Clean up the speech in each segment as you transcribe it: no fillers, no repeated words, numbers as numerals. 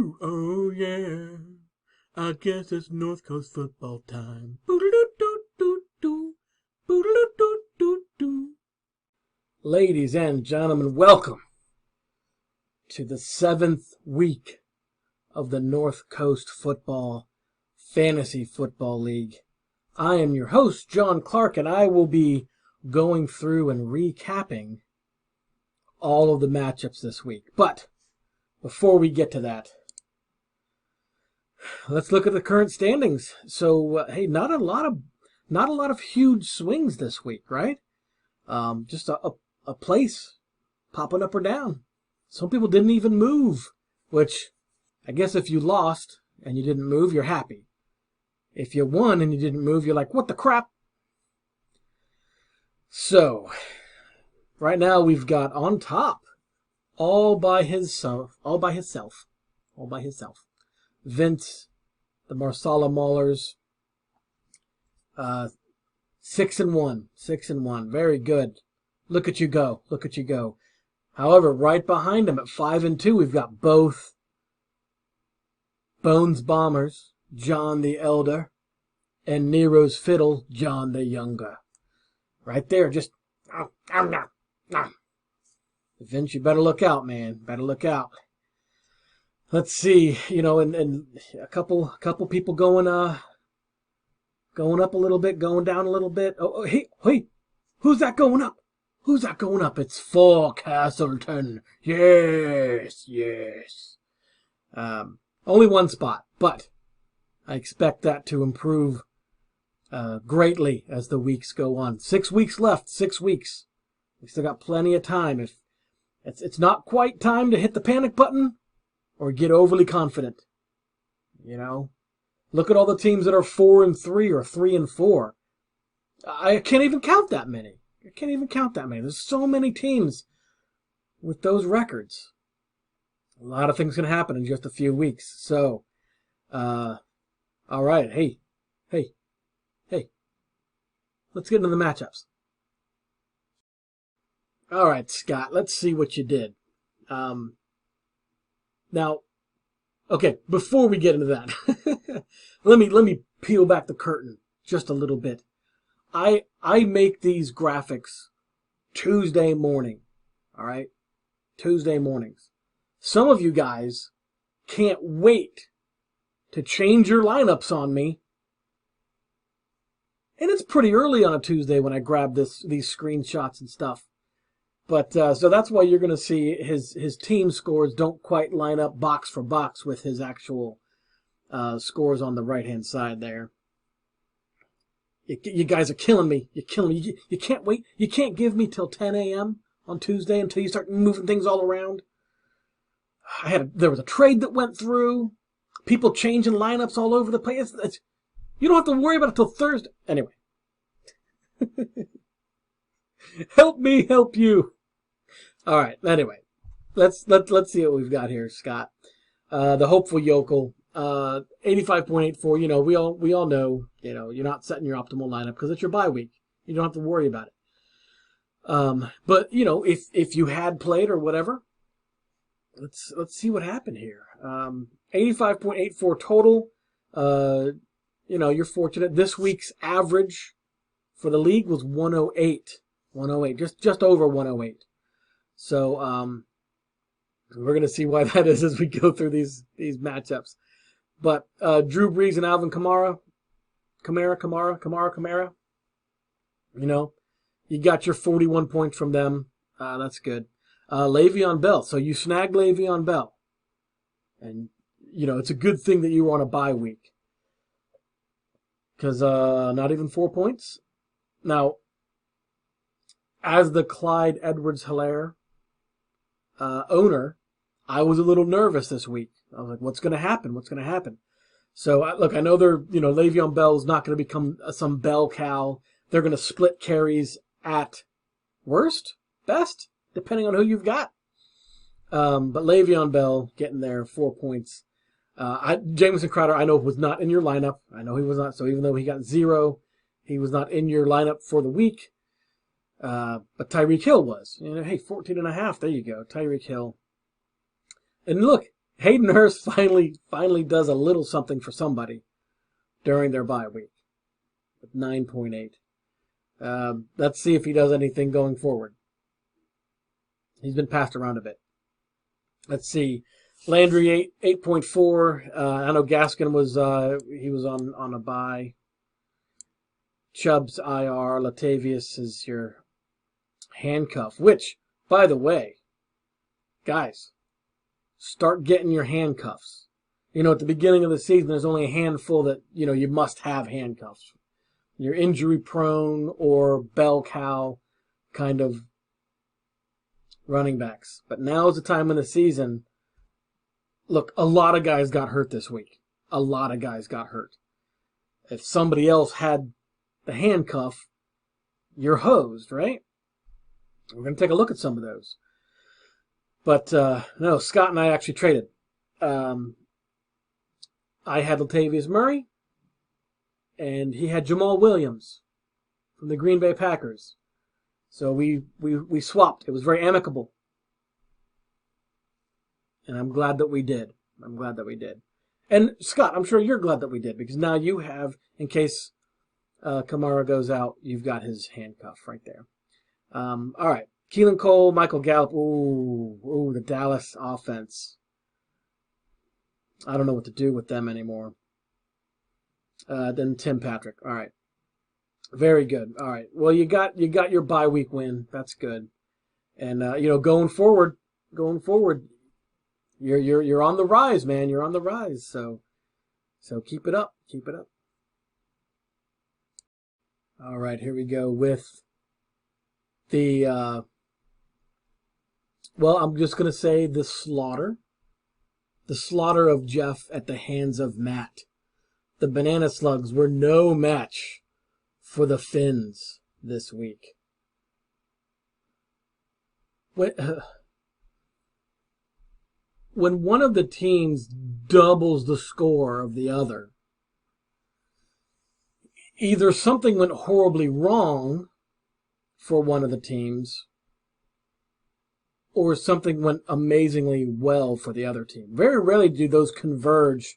Ooh, oh yeah. I guess it's North Coast football time. Boodle-doo-doo-doo-doo. Boodle-doo-doo-doo-doo. Ladies and gentlemen, welcome to the 7th week of the North Coast Football Fantasy Football League. I am your host, John Clark, and I will be going through and recapping all of the matchups this week. But before we get to that, let's look at the current standings. So, hey, not a lot of huge swings this week, right? Just a place popping up or down. Some people didn't even move, which I guess if you lost and you didn't move, you're happy. If you won and you didn't move, you're like, what the crap? So, right now we've got on top, all by himself, Vince, the Marsala Maulers, 6-1, very good. Look at you go. However, right behind him at 5-2, we've got both Bones Bombers, John the Elder, and Nero's Fiddle, John the Younger. Right there, just Vince, you better look out, man. Better look out. Let's see, and a couple people going up a little bit, going down a little bit. Oh, hey, who's that going up? It's for Castleton. Yes. Only one spot, but I expect that to improve greatly as the weeks go on. 6 weeks left, 6 weeks. We still got plenty of time. If it's not quite time to hit the panic button or get overly confident. Look at all the teams that are 4-3 or 3-4. I can't even count that many. There's so many teams with those records. A lot of things can happen in just a few weeks. So, all right. Hey. Let's get into the matchups. All right, Scott, let's see what you did. Now, okay, before we get into that, let me peel back the curtain just a little bit. I make these graphics Tuesday morning, all right? Tuesday mornings. Some of you guys can't wait to change your lineups on me. And it's pretty early on a Tuesday when I grab these screenshots and stuff. But so that's why you're going to see his team scores don't quite line up box for box with his actual scores on the right-hand side there. You guys are killing me. You're killing me. You can't wait. You can't give me till 10 a.m. on Tuesday until you start moving things all around. There was a trade that went through. People changing lineups all over the place. You don't have to worry about it till Thursday. Anyway. Help me help you. All right. Anyway, let's see what we've got here, Scott. The hopeful yokel, 85.84. We all know. You're not setting your optimal lineup because it's your bye week. You don't have to worry about it. But if you had played or whatever, let's see what happened here. 85.84 total. You're fortunate. This week's average for the league was 108. 108, just over 108. So we're going to see why that is as we go through these matchups. But Drew Brees and Alvin Kamara, you got your 41 points from them. That's good. Le'Veon Bell. So you snagged Le'Veon Bell. And, it's a good thing that you were on a bye week. Because not even 4 points. Now, as the Clyde Edwards-Helaire owner, I was a little nervous this week. I was like, what's going to happen? So, I know Le'Veon Bell is not going to become some bell cow. They're going to split carries at worst, best, depending on who you've got. But Le'Veon Bell getting there, 4 points. Jamison Crowder, I know, was not in your lineup. I know he was not. So even though he got 0, he was not in your lineup for the week. But Tyreek Hill was. Hey, 14.5. There you go. Tyreek Hill. And look, Hayden Hurst finally does a little something for somebody during their bye week with 9.8. Let's see if he does anything going forward. He's been passed around a bit. Let's see. Landry 8.4. I know Gaskin was he was on a bye. Chubb's IR. Latavius is your handcuff. Which, by the way, guys, start getting your handcuffs. You know, at the beginning of the season, there's only a handful that you must have handcuffs. You're injury prone or bell cow kind of running backs. But now is the time in the season. Look, a lot of guys got hurt this week. A lot of guys got hurt. If somebody else had the handcuff, you're hosed, right? We're going to take a look at some of those. But, no, Scott and I actually traded. I had Latavius Murray, and he had Jamal Williams from the Green Bay Packers. So we swapped. It was very amicable. And I'm glad that we did. And Scott, I'm sure you're glad that we did, because now you have, in case Kamara goes out, you've got his handcuff right there. All right. Keelan Cole, Michael Gallup. Ooh, the Dallas offense. I don't know what to do with them anymore. Then Tim Patrick. All right. Very good. All right. Well, you got your bye week win. That's good. And going forward, you're on the rise, man. You're on the rise. So keep it up. All right, here we go with the well, I'm just going to say the slaughter of Jeff at the hands of Matt. The Banana Slugs were no match for the Finns this week. When one of the teams doubles the score of the other, either something went horribly wrong for one of the teams, or something went amazingly well for the other team. Very rarely do those converge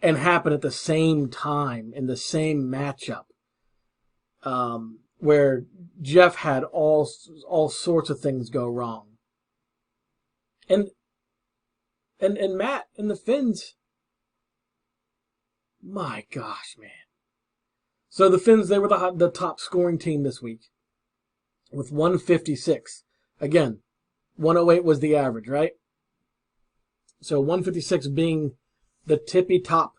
and happen at the same time in the same matchup, where Jeff had all sorts of things go wrong. And Matt and the Finns, my gosh, man. So the Finns, they were the top scoring team this week with 156. Again, 108 was the average, right? So 156 being the tippy top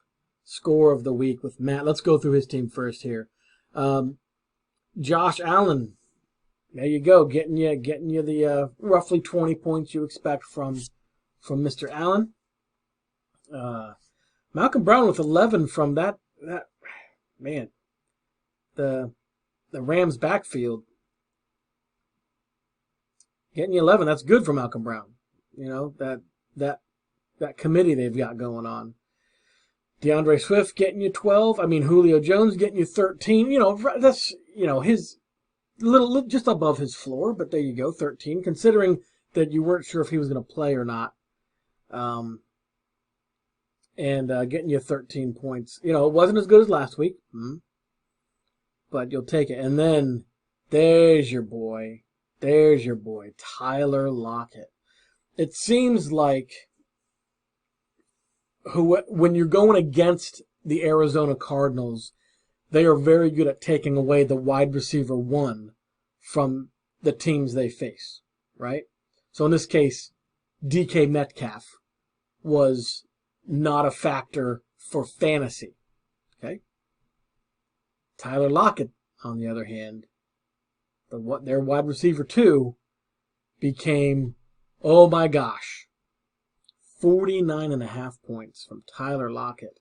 score of the week with Matt. Let's go through his team first here. Josh Allen, there you go, getting you the roughly 20 points you expect from Mr. Allen. Malcolm Brown with 11 from that man. The Rams backfield. Getting you 11, that's good for Malcolm Brown. That committee they've got going on. DeAndre Swift getting you 12. I mean, Julio Jones getting you 13. That's, his little just above his floor, but there you go, 13. Considering that you weren't sure if he was going to play or not. And getting you 13 points. It wasn't as good as last week, but you'll take it. And then there's your boy, Tyler Lockett. It seems like when you're going against the Arizona Cardinals, they are very good at taking away the wide receiver one from the teams they face, right? So in this case, DK Metcalf was not a factor for fantasy, okay? Tyler Lockett, on the other hand, their wide receiver two became, oh my gosh, 49.5 points from Tyler Lockett.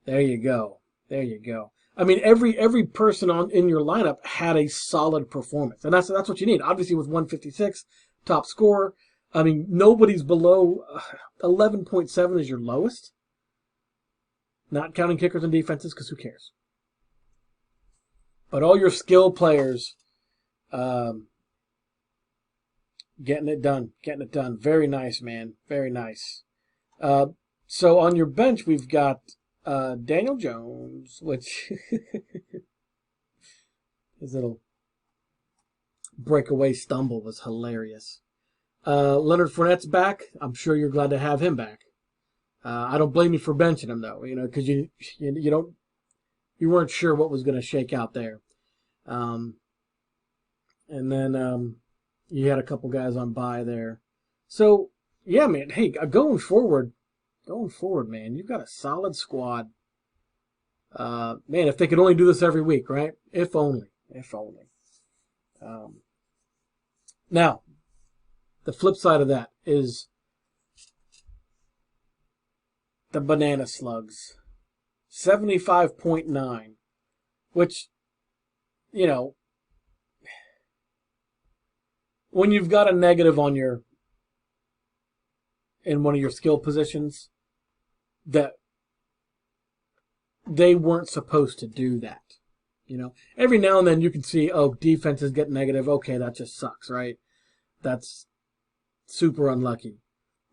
There you go. I mean, every person in your lineup had a solid performance, and that's what you need. Obviously, with 156, top scorer. I mean, nobody's below 11.7 is your lowest. Not counting kickers and defenses, because who cares? But all your skill players, getting it done. Very nice, man. Very nice. So on your bench, we've got Daniel Jones, which his little breakaway stumble was hilarious. Leonard Fournette's back. I'm sure you're glad to have him back. I don't blame you for benching him though, because you weren't sure what was going to shake out there. And then you had a couple guys on bye there. So yeah, man. Hey, going forward, man, you've got a solid squad. Man, if they could only do this every week, right? If only. Now, the flip side of that is the banana slugs. 75.9, which, when you've got a negative in one of your skill positions, that they weren't supposed to do that. Every now and then you can see, defenses get negative. Okay, that just sucks, right? That's super unlucky.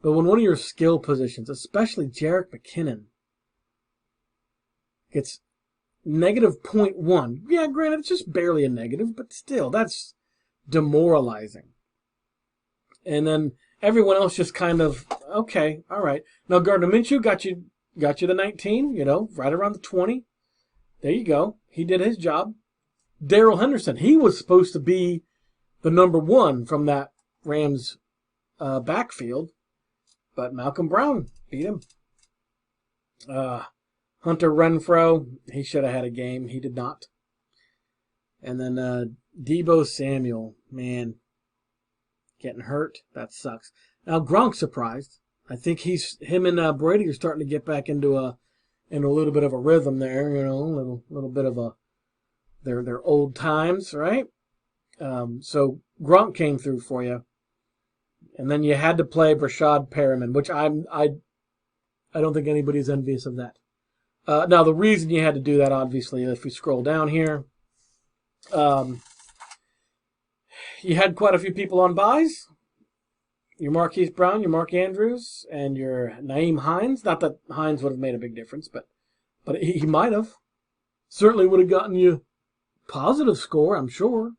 But when one of your skill positions, especially Jerick McKinnon, gets negative 0.1, yeah, granted, it's just barely a negative, but still, that's demoralizing. And then everyone else just kind of, okay, all right. Now, Gardner Minshew got you the 19, right around the 20. There you go. He did his job. Darrell Henderson, he was supposed to be the number one from that Rams backfield, but Malcolm Brown beat him. Hunter Renfrow, he should have had a game. He did not. And then Deebo Samuel, man, getting hurt. That sucks. Now Gronk's surprised. I think him and Brady are starting to get back into a little bit of a rhythm there. A little bit of their old times, right? So Gronk came through for you, and then you had to play Brashad Perriman, which I don't think anybody's envious of that. Now the reason you had to do that, obviously, if we scroll down here, you had quite a few people on buys. Your Marquise Brown, your Mark Andrews, and your Nyheim Hines. Not that Hines would have made a big difference, but he might have. Certainly would have gotten you positive score, I'm sure.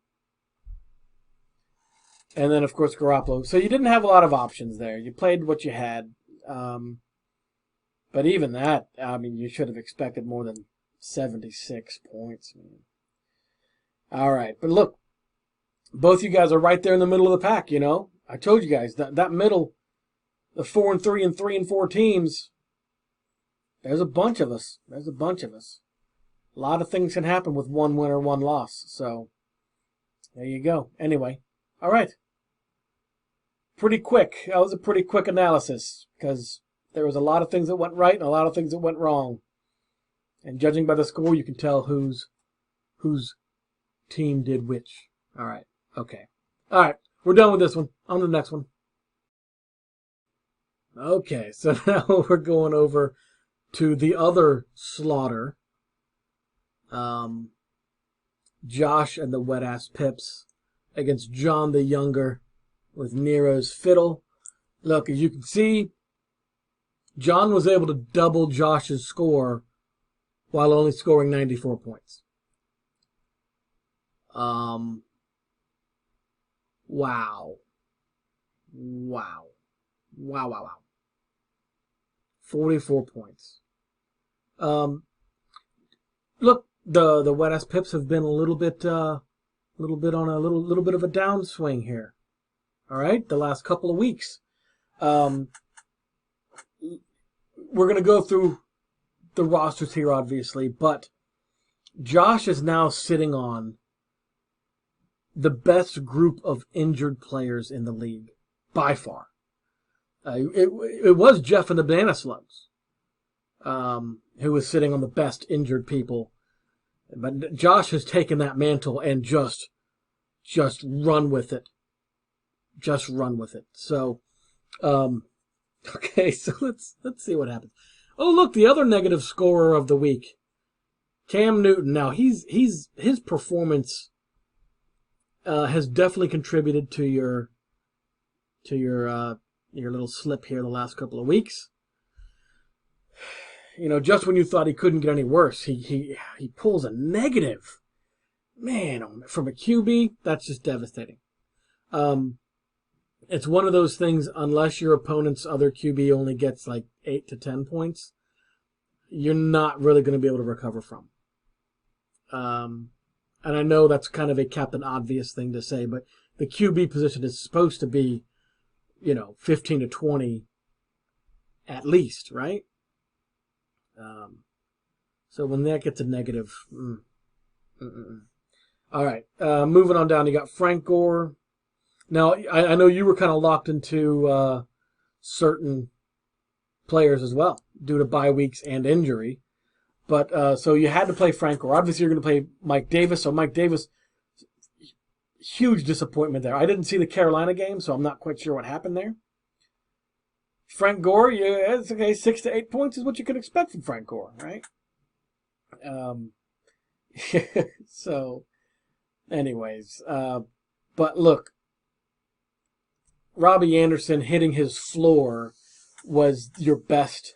And then, of course, Garoppolo. So you didn't have a lot of options there. You played what you had. But even that, you should have expected more than 76 points. Man. All right. But look, both you guys are right there in the middle of the pack, I told you guys, that middle, the 4-3 and 3-4 teams, there's a bunch of us. A lot of things can happen with one win or one loss. So, there you go. Anyway, all right. Pretty quick. That was a pretty quick analysis because there was a lot of things that went right and a lot of things that went wrong. And judging by the score, you can tell whose team did which. All right. Okay. All right. We're done with this one. On to the next one. Okay. So now we're going over to the other slaughter. Josh and the wet-ass Pips against John the Younger with Nero's Fiddle. Look, as you can see, John was able to double Josh's score while only scoring 94 points. Wow. 44 points. Look, the wet ass Pips have been a little bit on a little bit of a downswing here. All right, the last couple of weeks. We're gonna go through the rosters here, obviously, but Josh is now sitting on the best group of injured players in the league by far. It was Jeff and the Banana Slugs who was sitting on the best injured people. But Josh has taken that mantle and just run with it. Just run with it. So, okay, so let's see what happens. Oh, look, the other negative scorer of the week, Cam Newton. Now his performance has definitely contributed to your little slip here the last couple of weeks. just when you thought he couldn't get any worse, he pulls a negative. Man, from a QB, that's just devastating. It's one of those things, unless your opponent's other QB only gets like 8 to 10 points, you're not really going to be able to recover from. And I know that's kind of a Captain Obvious thing to say, but the QB position is supposed to be, 15 to 20 at least, right? So when that gets a negative, All right, moving on down, you got Frank Gore. Now, I know you were kind of locked into certain players as well due to bye weeks and injury. But so you had to play Frank Gore. Obviously, you're going to play Mike Davis. So Mike Davis, huge disappointment there. I didn't see the Carolina game, so I'm not quite sure what happened there. Frank Gore, yeah, it's okay. 6 to 8 points is what you could expect from Frank Gore, right? So, anyways, but look, Robbie Anderson hitting his floor was your best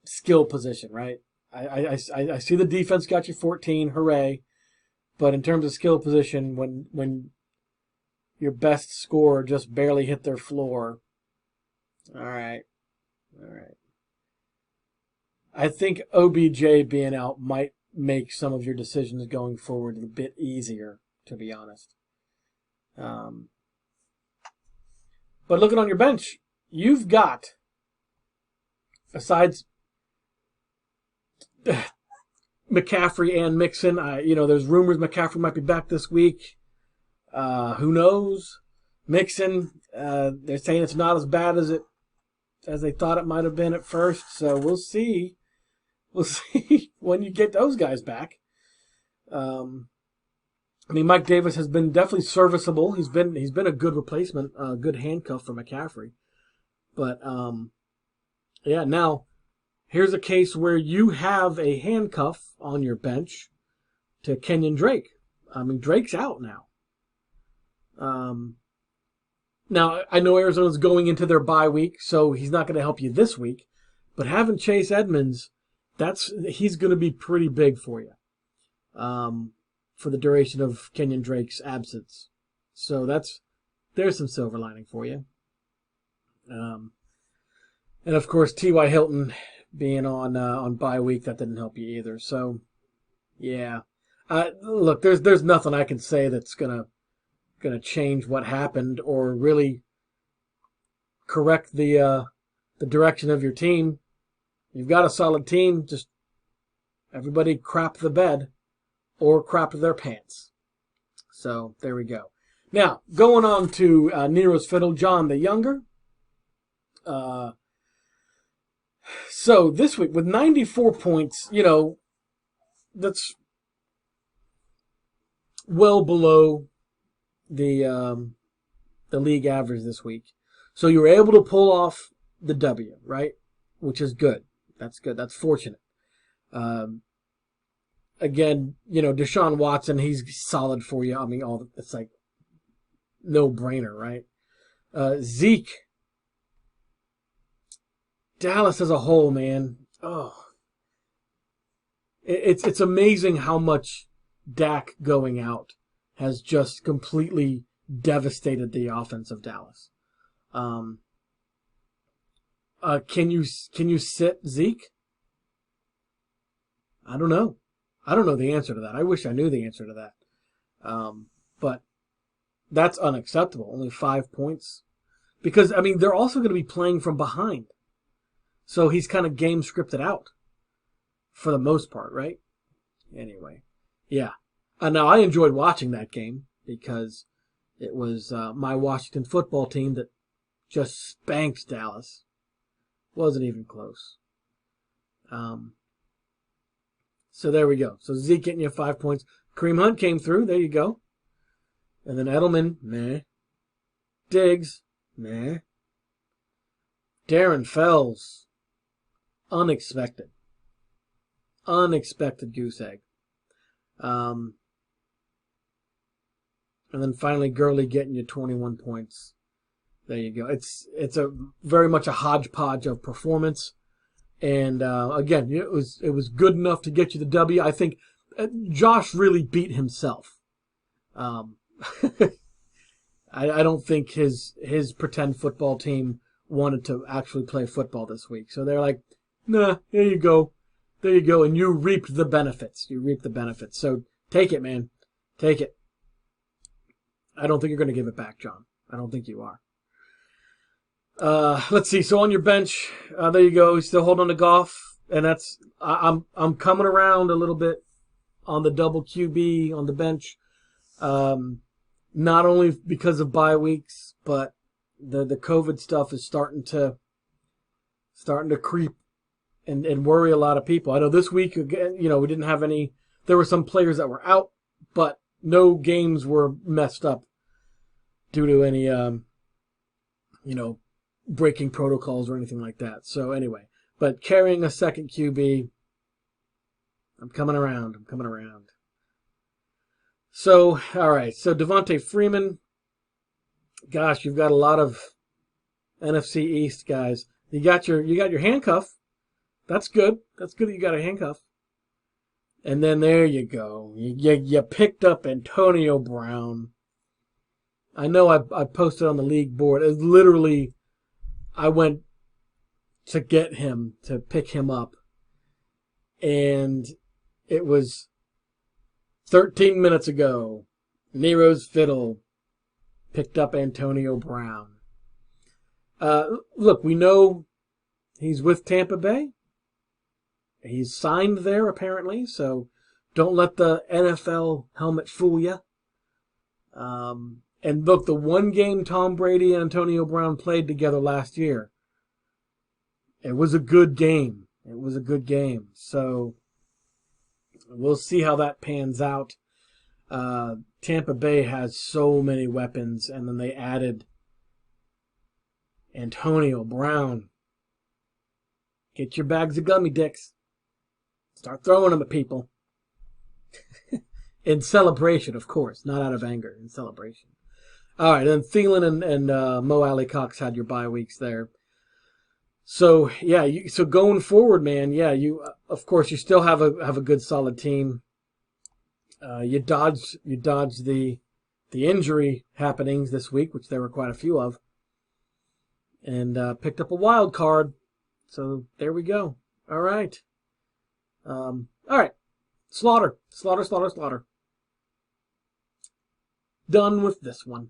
skill position, right? I see the defense got you 14, hooray. But in terms of skill position, when your best scorer just barely hit their floor, all right. I think OBJ being out might make some of your decisions going forward a bit easier, to be honest. But looking on your bench, you've got, besides McCaffrey and Mixon, there's rumors McCaffrey might be back this week. Who knows? Mixon, they're saying it's not as bad as they thought it might have been at first. So we'll see. We'll see when you get those guys back. Mike Davis has been definitely serviceable. He's been a good replacement, a good handcuff for McCaffrey. But yeah, now here's a case where you have a handcuff on your bench to Kenyon Drake. Drake's out now. Now I know Arizona's going into their bye week, so he's not going to help you this week. But having Chase Edmonds, he's going to be pretty big for you. For the duration of Kenyon Drake's absence. So there's some silver lining for you. And of course, T.Y. Hilton being on bye week, that didn't help you either. So, yeah. Look, there's nothing I can say that's gonna change what happened or really correct the direction of your team. You've got a solid team. Just everybody crap the bed. Or crap their pants. So, there we go. Now, going on to Nero's Fiddle, John the Younger. So, this week, with 94 points, that's well below the league average this week. So, you were able to pull off the W, right? Which is good. That's good. That's fortunate. Again, Deshaun Watson, he's solid for you. It's like no-brainer, right? Zeke. Dallas as a whole, man. Oh. It's amazing how much Dak going out has just completely devastated the offense of Dallas. Can you sit Zeke? I don't know. I don't know the answer to that. I wish I knew the answer to that. But that's unacceptable. Only 5 points. Because, they're also going to be playing from behind. So he's kind of game scripted out. For the most part, right? Anyway. Yeah. Now, I enjoyed watching that game. Because it was my Washington football team that just spanked Dallas. Wasn't even close. So there we go. So Zeke getting you 5 points. Kareem Hunt came through. There you go. And then Edelman, meh. Diggs, meh. Darren Fells, unexpected. Unexpected goose egg. And then finally Gurley getting you 21 points. There you go. It's a very much a hodgepodge of performance. And again, it was good enough to get you the W. I think Josh really beat himself. Um, I don't think his pretend football team wanted to actually play football this week. So they're like, nah, there you go. There you go. And you reaped the benefits. You reaped the benefits. So take it, man. Take it. I don't think you're going to give it back, John. I don't think you are. Let's see. So on your bench, there you go. He's still holding on to Goff. And I'm coming around a little bit on the double QB on the bench. Not only because of bye weeks, but the COVID stuff is starting to creep and worry a lot of people. I know this week, again, we didn't have any. There were some players that were out, but no games were messed up due to any breaking protocols or anything like that. So anyway, but carrying a second QB, I'm coming around. So, all right. So Devontae Freeman, gosh, you've got a lot of NFC East guys. You got your handcuff. That's good. That's good that you got a handcuff. And then there you go. You picked up Antonio Brown. I know I posted on the league board. It literally, I went to get him, to pick him up. And it was 13 minutes ago. Nero's Fiddle picked up Antonio Brown. Look, we know he's with Tampa Bay. He's signed there, apparently, so don't let the NFL helmet fool you. And look, the one game Tom Brady and Antonio Brown played together last year, it was a good game. So we'll see how that pans out. Tampa Bay has so many weapons, and then they added Antonio Brown. Get your bags of gummy dicks. Start throwing them at people. In celebration, of course. Not out of anger. In celebration. All right, and Thielen and Mo Alley Cox had your bye weeks there. So, yeah, so going forward, man, yeah, of course, you still have a good, solid team. You dodged the injury happenings this week, which there were quite a few of, and picked up a wild card. So there we go. All right. All right. Slaughter. Done with this one.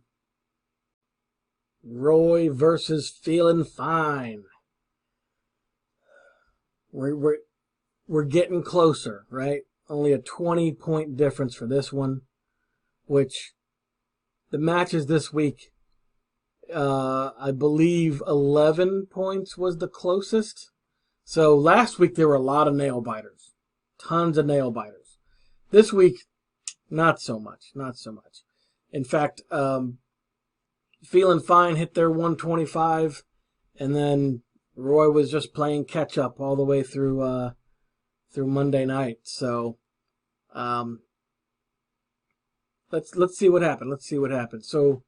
Roy versus Feeling Fine. We're getting closer, right? Only a 20-point difference for this one, which the matches this week, I believe 11 points was the closest. So last week there were a lot of nail biters. Tons of nail biters. This week, not so much. In fact, Feeling Fine hit their 125, and then Roy was just playing catch up all the way through Monday night. So let's see what happened. So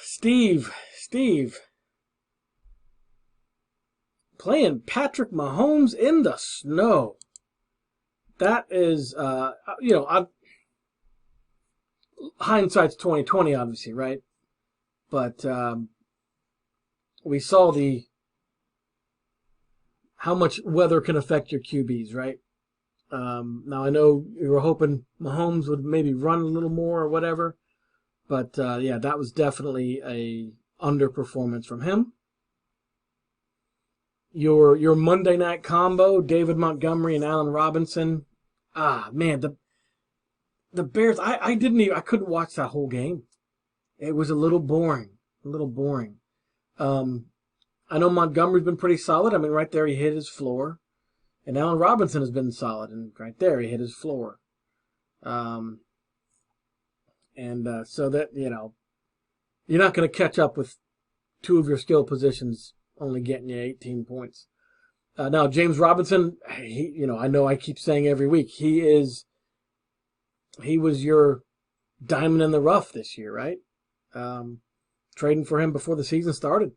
Steve playing Patrick Mahomes in the snow. That is hindsight's 20/20, obviously, right? But we saw how much weather can affect your QBs, right? Now I know you were hoping Mahomes would maybe run a little more or whatever, but yeah, that was definitely a underperformance from him. Your Monday night combo, David Montgomery and Allen Robinson. Man, the Bears. I couldn't watch that whole game. It was a little boring. I know Montgomery's been pretty solid. I mean, right there he hit his floor. And Allen Robinson has been solid, and right there he hit his floor. So that, you're not going to catch up with two of your skill positions only getting you 18 points. Now, James Robinson, I know I keep saying every week, he was your diamond in the rough this year, right? Trading for him before the season started.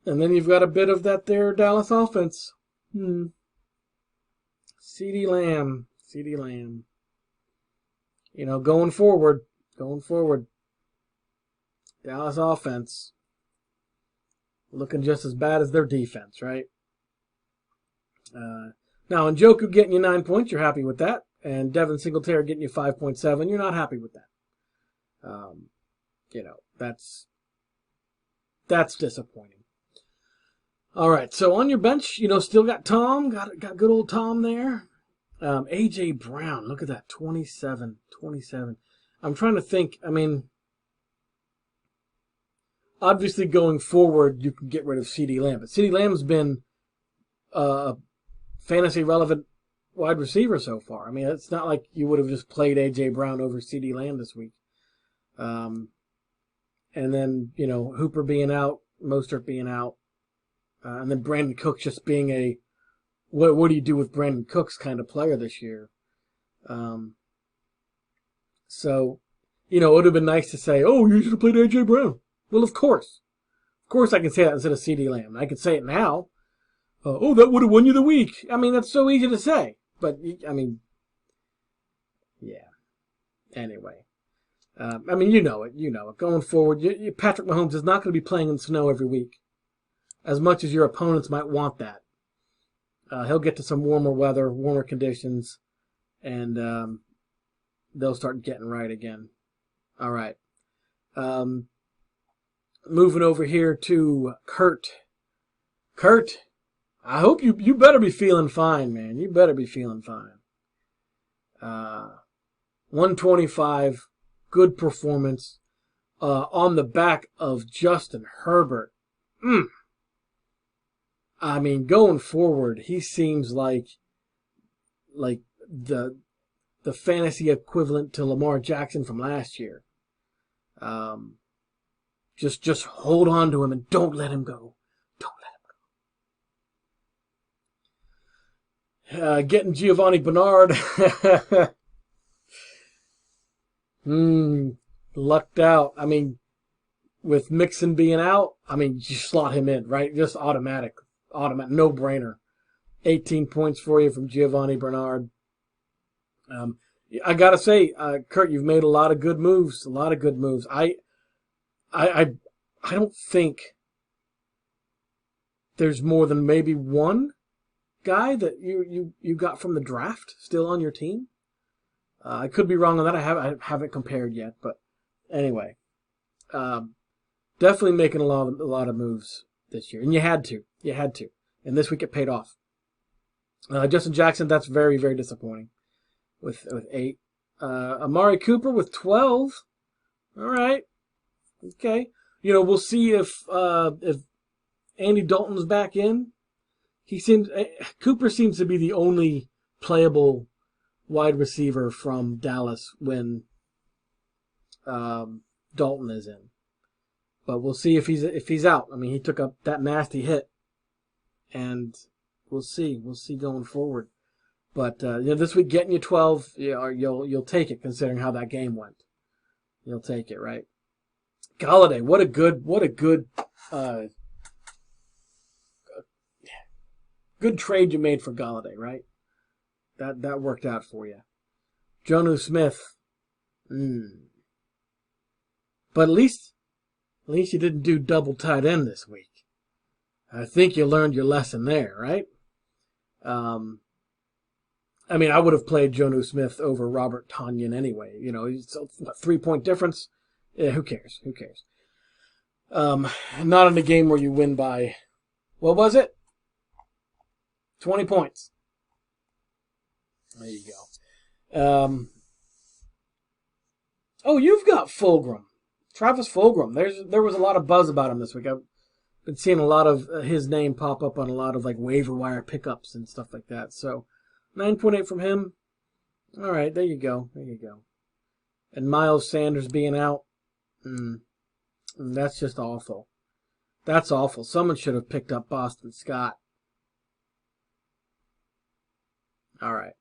And then you've got a bit of that there Dallas offense. CeeDee Lamb. CeeDee Lamb. You know, going forward. Dallas offense. Looking just as bad as their defense, right? Now, Njoku getting you 9 points, you're happy with that. And Devin Singletary getting you 5.7, you're not happy with that. You know, that's disappointing. All right, so on your bench, you know, still got Tom, got good old Tom there. A.J. Brown, look at that, 27. I'm trying to think, I mean, obviously going forward, you can get rid of CeeDee Lamb. But CeeDee Lamb's been a fantasy relevant wide receiver so far. I mean, it's not like you would have just played A.J. Brown over CeeDee Lamb this week. And then, you know, Hooper being out, Mostert being out, and then Brandon Cooks just being a what do you do with Brandon Cooks kind of player this year. So, you know, it would have been nice to say, oh, you should have played A.J. Brown. Well, of course. Of course I can say that instead of CeeDee Lamb. I can say it now. Oh, that would have won you the week. I mean, that's so easy to say. But, I mean, yeah. Anyway. I mean, you know it. Going forward, Patrick Mahomes is not going to be playing in snow every week, as much as your opponents might want that. He'll get to some warmer weather, warmer conditions, and they'll start getting right again. All right. Moving over here to Kurt. Kurt, I hope you better be feeling fine, man. You better be feeling fine. 125. Good performance on the back of Justin Herbert. I mean, going forward, he seems like the fantasy equivalent to Lamar Jackson from last year. Just hold on to him and don't let him go. Don't let him go. Getting Giovanni Bernard. Lucked out. I mean, with Mixon being out, I mean, you slot him in, right? Just automatic, no-brainer. 18 points for you from Giovanni Bernard. I gotta say, Kurt, you've made a lot of good moves. I don't think there's more than maybe one guy that you got from the draft still on your team. I could be wrong on that. I haven't compared yet, but anyway, definitely making a lot of moves this year, and you had to, and this week it paid off. Justin Jackson, that's very, very disappointing with 8. Amari Cooper with 12. All right, okay. You know, we'll see if Andy Dalton's back in. Cooper seems to be the only playable wide receiver from Dallas when Dalton is in. But we'll see if he's out. I mean, he took up that nasty hit, and we'll see going forward. But you know, this week getting you 12, you'll take it considering how that game went. You'll take it, right? Galladay, what a good good trade you made for Galladay, right? That worked out for you. Jonnu Smith. But at least you didn't do double tight end this week. I think you learned your lesson there, right? I mean, I would have played Jonnu Smith over Robert Tonyan anyway. You know, it's a 3-point difference. Yeah, who cares? Not in a game where you win by, what was it? 20 points. There you go. Oh, you've got Fulgham. Travis Fulgham. There was a lot of buzz about him this week. I've been seeing a lot of his name pop up on a lot of like waiver wire pickups and stuff like that. So 9.8 from him. All right, there you go. And Miles Sanders being out. That's just awful. That's awful. Someone should have picked up Boston Scott. All right.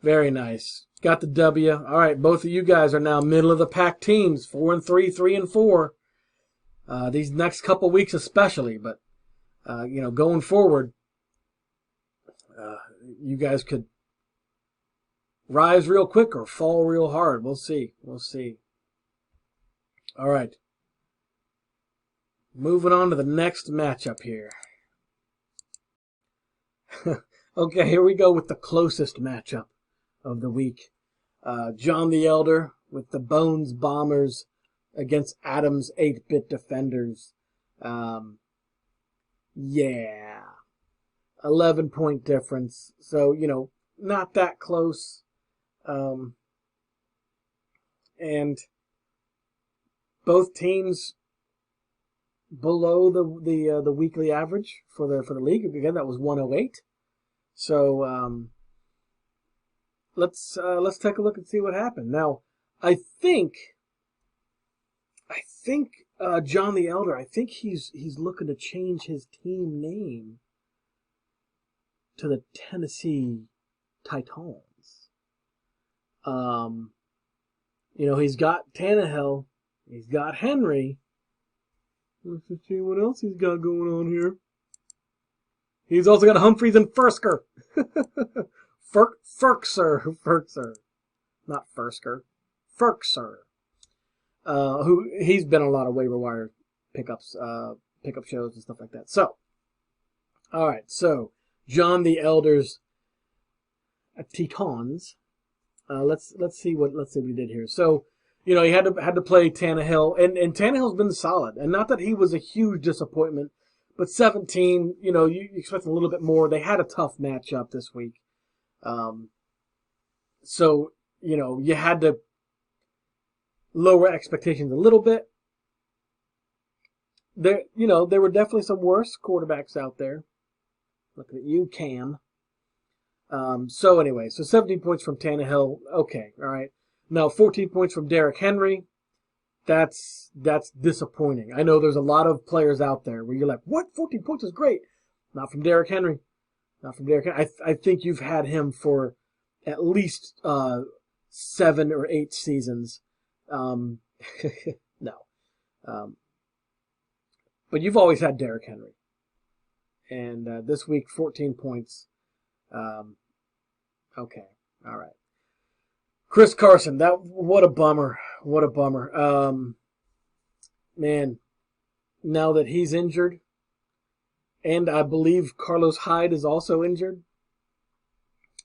Very nice. Got the W. All right, both of you guys are now middle of the pack teams. 4-3, 3-4. these next couple weeks especially, but going forward, you guys could rise real quick or fall real hard. We'll see. We'll see. All right. Moving on to the next matchup here. Okay, here we go with the closest matchup of the week. John the Elder with the Bones Bombers against Adams 8-Bit Defenders. Yeah. 11-point difference. So, not that close. And both teams below the weekly average for the league. Again, that was 108. So let's take a look and see what happened. Now, I think John the Elder, I think he's looking to change his team name to the Tennessee Titans. He's got Tannehill, he's got Henry. Let's see what else he's got going on here. He's also got Humphreys and Fursker. Ferkser. Not Fursker. Ferkser. Who he's been on a lot of waiver wire pickup shows and stuff like that. So, all right. So, John the Elder's Titans. Let's see what he did here. So, he had to play Tannehill, and Tannehill's been solid, and not that he was a huge disappointment, but 17. You expect a little bit more. They had a tough matchup this week, so you had to lower expectations a little bit. There were definitely some worse quarterbacks out there. Look at you, Cam. So anyway, 17 points from Tannehill. Okay, all right. Now 14 points from Derrick Henry. That's disappointing. I know there's a lot of players out there where you're like, what? 14 points is great. Not from Derrick Henry. Not from Derrick Henry. I think you've had him for at least 7 or 8 seasons. No. But you've always had Derrick Henry. And this week, 14 points. Okay. All right. Chris Carson, what a bummer. What a bummer. Man, now that he's injured, and I believe Carlos Hyde is also injured,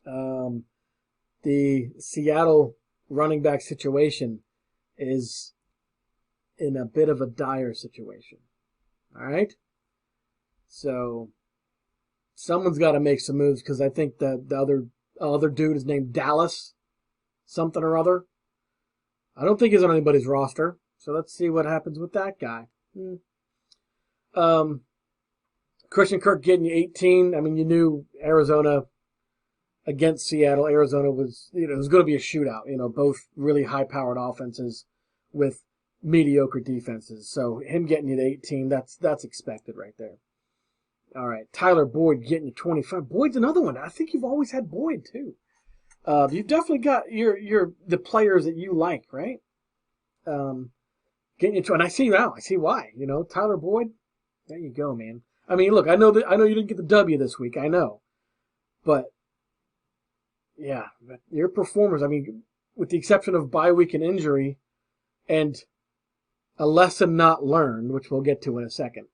the Seattle running back situation is in a bit of a dire situation. All right? So, someone's got to make some moves because I think the other dude is named Dallas something or other. I don't think he's on anybody's roster. So let's see what happens with that guy. Christian Kirk getting you 18. I mean, you knew Arizona against Seattle. Arizona was, it was going to be a shootout. Both really high-powered offenses with mediocre defenses. So him getting you to 18, that's expected right there. All right, Tyler Boyd getting you 25. Boyd's another one. I think you've always had Boyd too. You've definitely got the players that you like, right? Getting you and I see now. I see why. Tyler Boyd. There you go, man. I mean, look, I know you didn't get the W this week. I know, but yeah, your performers. I mean, with the exception of bye week and injury, and a lesson not learned, which we'll get to in a second.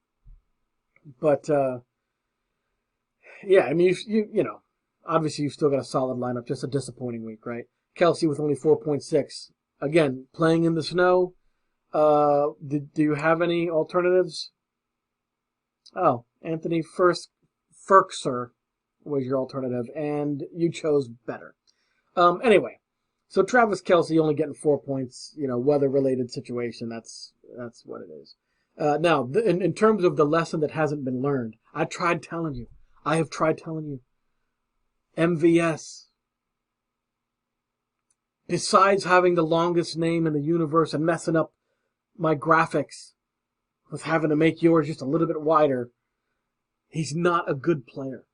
But yeah, I mean, obviously you've still got a solid lineup. Just a disappointing week, right? Kelsey with only 4.6. Again, playing in the snow. Do you have any alternatives? Oh, Anthony Ferkser was your alternative, and you chose better. Anyway, so Travis Kelsey only getting 4 points. Weather-related situation. That's what it is. Now, in terms of the lesson that hasn't been learned, I have tried telling you. MVS. Besides having the longest name in the universe and messing up my graphics with having to make yours just a little bit wider, he's not a good player.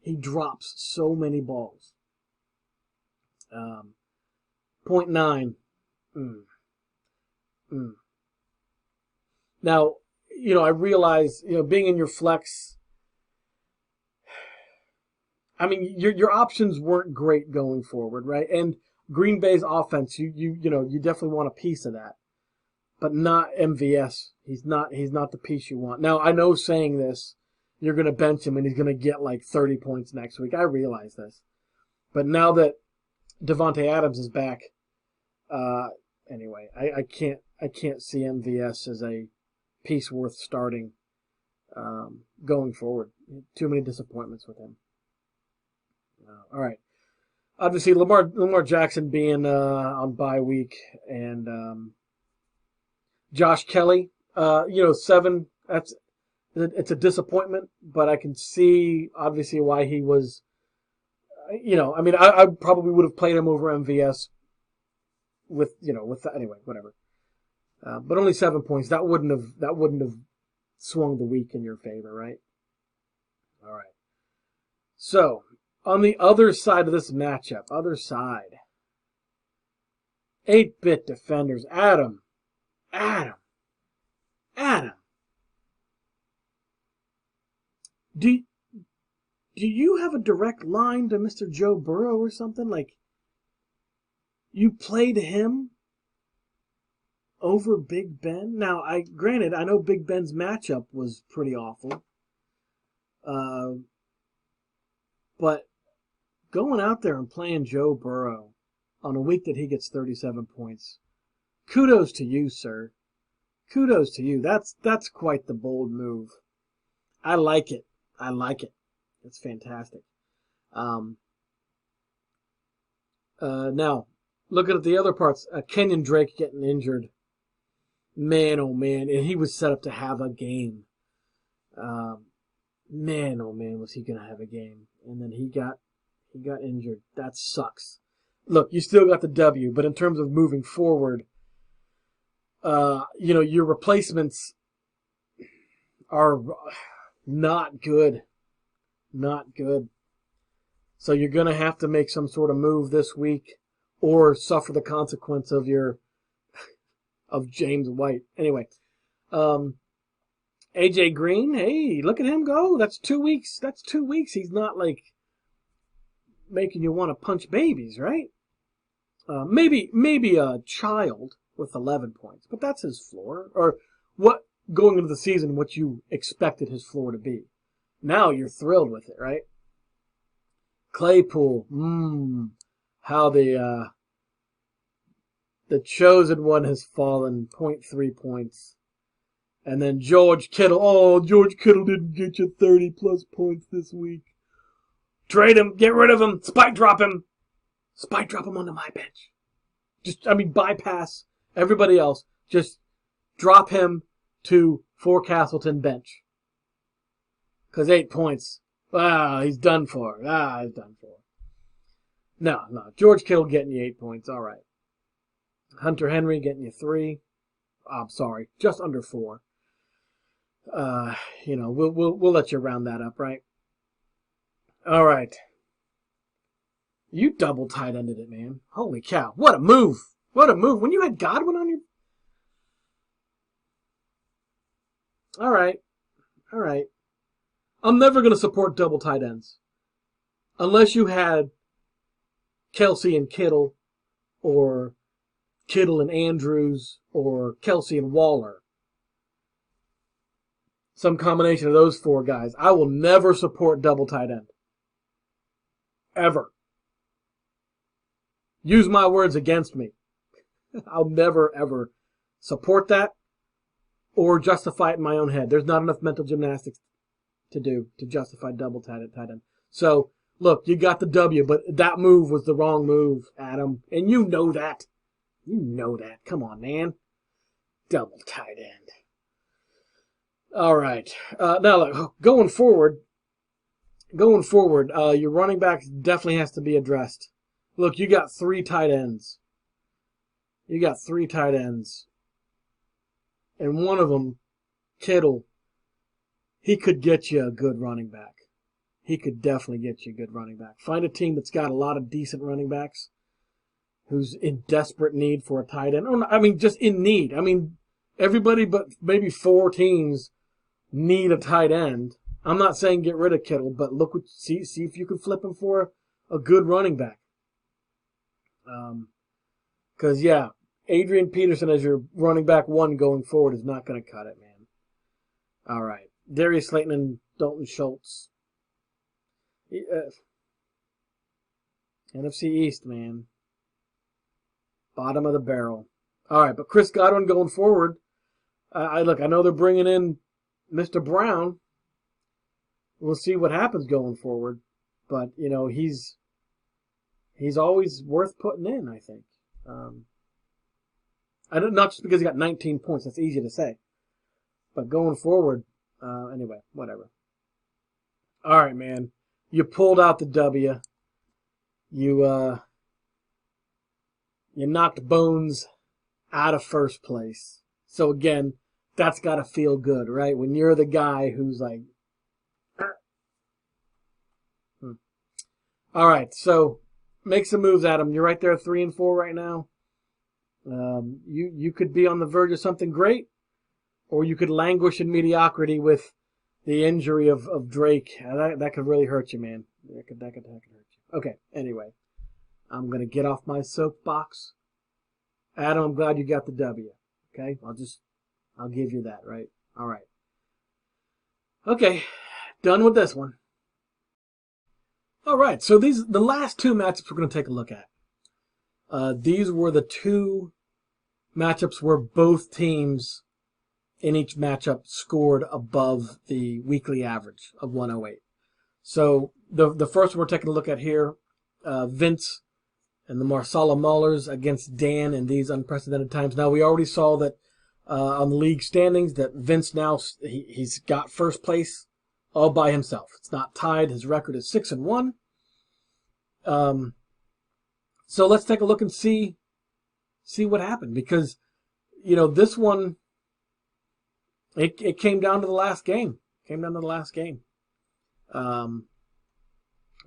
He drops so many balls. 0.9. Now, I realize, being in your flex, I mean, your options weren't great going forward, right? And Green Bay's offense, you definitely want a piece of that, but not MVS. He's not the piece you want. Now, I know saying this, you're going to bench him and he's going to get like 30 points next week. I realize this, but now that Devontae Adams is back, anyway, I can't see MVS as a piece worth starting going forward. Too many disappointments with him. All right. Obviously, Lamar Jackson being on bye week, and Josh Kelly, 7. It's a disappointment, but I can see obviously why he was. I mean, I probably would have played him over MVS anyway, whatever. But only 7 points. That wouldn't have swung the week in your favor, right? All right. So on the other side of this matchup, 8-bit defenders, Adam. Do you have a direct line to Mr. Joe Burrow or something? Like, you played him over Big Ben? Now, granted, I know Big Ben's matchup was pretty awful. But going out there and playing Joe Burrow on a week that he gets 37 points, kudos to you, sir. Kudos to you. That's quite the bold move. I like it. It's fantastic. Now, looking at the other parts, Kenyon Drake getting injured. Man, oh man, and he was set up to have a game. Man, oh man, was he gonna have a game? And then he got injured. That sucks. Look, you still got the W, but in terms of moving forward, your replacements are not good. Not good. So you're going to have to make some sort of move this week or suffer the consequence of James White. Anyway, AJ Green, hey, look at him go. That's 2 weeks. He's not like making you want to punch babies, right? Maybe a child with 11 points, but that's his floor. Or what, going into the season, what you expected his floor to be. Now you're thrilled with it, right? Claypool, how the chosen one has fallen, 0.3 points. And then George Kittle, George Kittle didn't get you 30-plus points this week. Trade him, get rid of him, spike drop him onto my bench. Bypass everybody else. Just drop him to for Castleton bench. Because 8 points, he's done for. No, George Kittle getting you 8 points, all right. Hunter Henry getting you 3. I'm sorry, just under 4. We'll let you round that up, right? All right. You double tight ended it, man. Holy cow. What a move. When you had Godwin on your... All right. I'm never going to support double tight ends. Unless you had Kelsey and Kittle, or Kittle and Andrews, or Kelsey and Waller. Some combination of those 4 guys. I will never support double tight end. Ever. Use my words against me. I'll never, ever support that or justify it in my own head. There's not enough mental gymnastics to justify double tight end. So, look, you got the W, but that move was the wrong move, Adam. And you know that. Come on, man. Double tight end. All right. Now, look, going forward, your running back definitely has to be addressed. Look, you got 3 tight ends. And one of them, Kittle, he could get you a good running back. He could definitely get you a good running back. Find a team that's got a lot of decent running backs who's in desperate need for a tight end. Just in need. Everybody but maybe 4 teams need a tight end. I'm not saying get rid of Kittle, but see if you can flip him for a good running back. Because Adrian Peterson as your running back 1 going forward is not going to cut it, man. All right, Darius Slayton and Dalton Schultz. NFC East, man. Bottom of the barrel. All right, but Chris Godwin going forward. I know they're bringing in Mr. Brown. We'll see what happens going forward, but he's always worth putting in. I think. Not just because he got 19 points. That's easy to say, but going forward, anyway, whatever. All right, man. You pulled out the W. You knocked Bones out of first place. So again, that's got to feel good, right? When you're the guy who's like, All right, so make some moves, Adam. You're right there at 3-4 right now. You could be on the verge of something great, or you could languish in mediocrity with the injury of Drake. That could really hurt you, man. That could hurt you. Okay, anyway. I'm going to get off my soapbox. Adam, I'm glad you got the W. Okay? I'll give you that, right? All right. Okay, done with this one. All right, so the last 2 matchups we're going to take a look at. These were the 2 matchups where both teams in each matchup scored above the weekly average of 108. So the first one we're taking a look at here, Vince and the Marsala Maulers against Dan in these unprecedented times. Now, we already saw that on the league standings that Vince now, he's got first place all by himself. It's not tied. His record is 6-1. So let's take a look and see what happened, because this one it came down to the last game.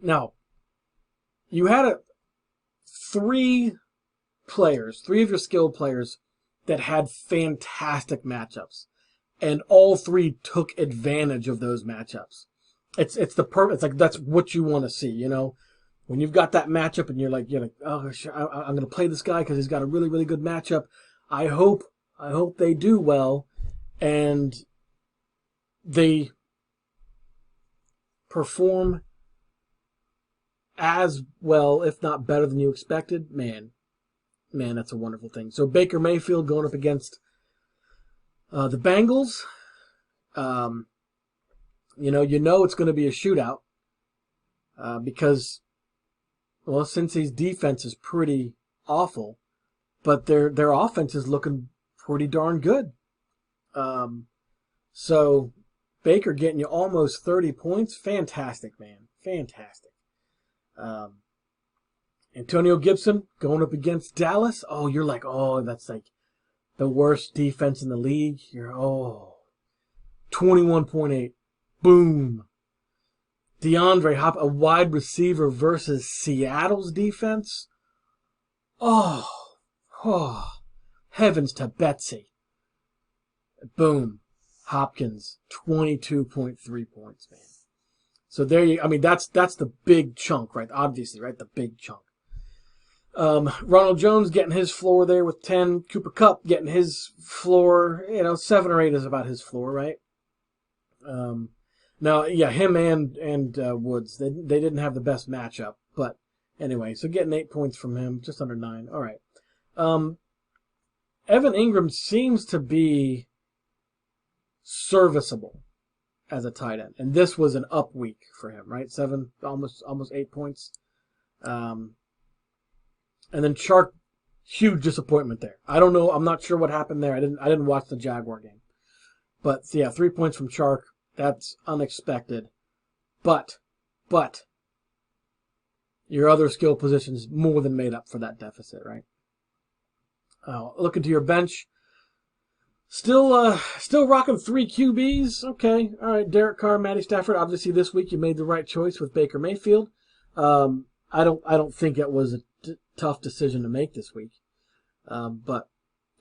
Now you had 3 of your skilled players that had fantastic matchups, and all 3 took advantage of those matchups. It's like that's what you want to see, When you've got that matchup and you're like, oh, I'm going to play this guy because he's got a really, really good matchup. I hope they do well, and they perform as well, if not better than you expected. Man, that's a wonderful thing. So Baker Mayfield going up against the Bengals. It's going to be a shootout because, well, Cincy's defense is pretty awful, but their offense is looking pretty darn good. So Baker getting you almost 30 points. Fantastic, man. Fantastic. Antonio Gibson going up against Dallas. Oh, you're like, that's like the worst defense in the league. 21.8. Boom. DeAndre Hopkins, a wide receiver versus Seattle's defense. Oh, heavens to Betsy. Boom. Hopkins, 22.3 points, man. So that's the big chunk, right? Obviously, right? The big chunk. Ronald Jones getting his floor there with 10. Cooper Kupp getting his floor, 7 or 8 is about his floor, right? Now, him and Woods, they didn't have the best matchup, but anyway, so getting 8 points from him, just under 9. All right. Evan Ingram seems to be serviceable as a tight end, and this was an up week for him, right? 7, almost 8 points. And then Chark, huge disappointment there. I don't know. I'm not sure what happened there. I didn't watch the Jaguar game, but 3 points from Chark. That's unexpected, but your other skill positions more than made up for that deficit, right? Looking to your bench, still rocking 3 QBs. Okay, all right. Derek Carr, Matty Stafford. Obviously, this week you made the right choice with Baker Mayfield. I don't think it was a tough decision to make this week, but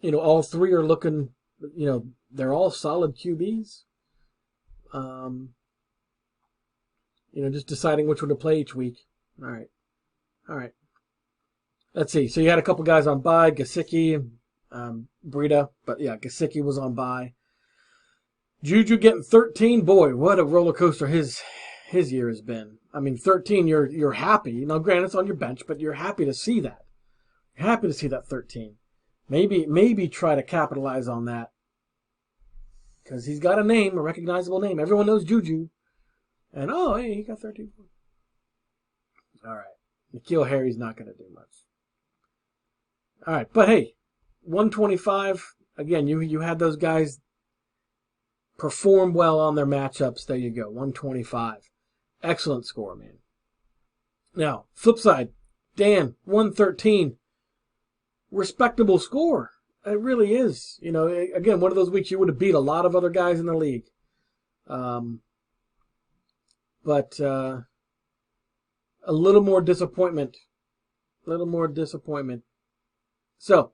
all 3 are looking you know, they're all solid QBs. You know, just deciding which one to play each week. All right. Let's see. So you had a couple guys on bye, Gesicki, Breida, but yeah, Gesicki was on bye. Juju getting 13. Boy, what a roller coaster his year has been. I mean, 13. You're happy. Now, granted, it's on your bench, but you're happy to see that. You're happy to see that 13. Maybe try to capitalize on that because he's got a name, a recognizable name. Everyone knows Juju, and oh, hey, he got 13. All right, N'Keal Harry's not going to do much. All right, but hey, 125. Again, you had those guys perform well on their matchups. There you go, 125. Excellent score, man. Now, flip side, Dan, 113. Respectable score. It really is. You know, again, one of those weeks you would have beat a lot of other guys in the league. But a little more disappointment. So,